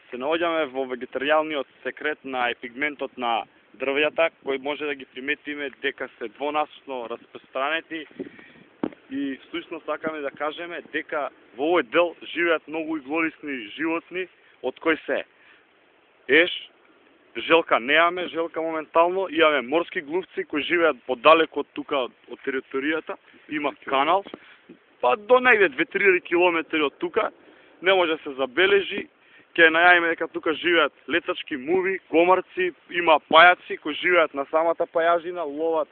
се наоѓаме во вегетаријалниот секрет на епигментот на дрвјата, кој може да ги приметиме дека се двонасосно распространети и всушност сакаме да кажеме дека во овој дел живеат многу иглорисни животни, од кои се еш, желка неаме, желка моментално, имаме морски глувци кои живеат подалеку од тука од територијата, има канал, па до негде 2-3 километри од тука, не може да се забележи. Ке најавиме дека тука живеат летачки муви, комарци, има пајаци кои живеат на самата пајажина, ловат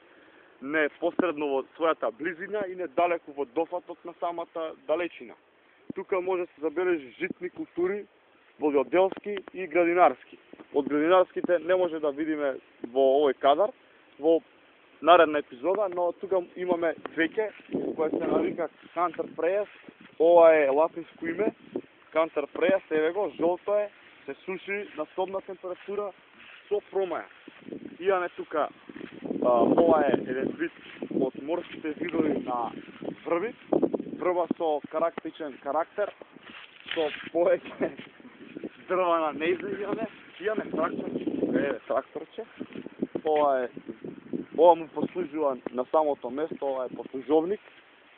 непосредно во својата близина и недалеку во дофатот на самата далечина. Тука може да се забележи житни култури, вододелски и градинарски. Од градинарските не може да видиме во овој кадар, во наредна епизода, но тука имаме цвеќе кој се нарика Cantharides. Ова е латинско име. Cantharides, еве го, жолто е, се суши на собна температура со промаја. Имаме тука, ова е еден вид од морските видови на врви, врва со карактеричен карактер, со повеќе дрва на неизлезјане. Имаме тракторче, ова му послужува на самото место, ова е послужовник,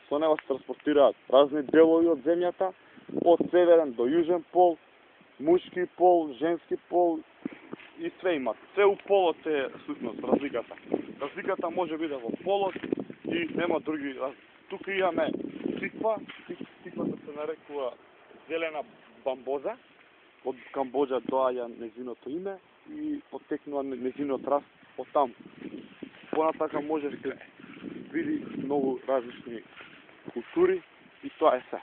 со него се транспортираат разни делови од земјата, од северен до јужен пол, мушки пол, женски пол и све имат. Се у полот е сушност разликата. Разликата може биде во полот и нема други. Тука имаме циква, циквата се нарекува зелена бамбоза. Од Камбоџа доаѓа незиното име и потекнува незиниот раст од таму. Понатака може да се види многу различни култури и тоа е се.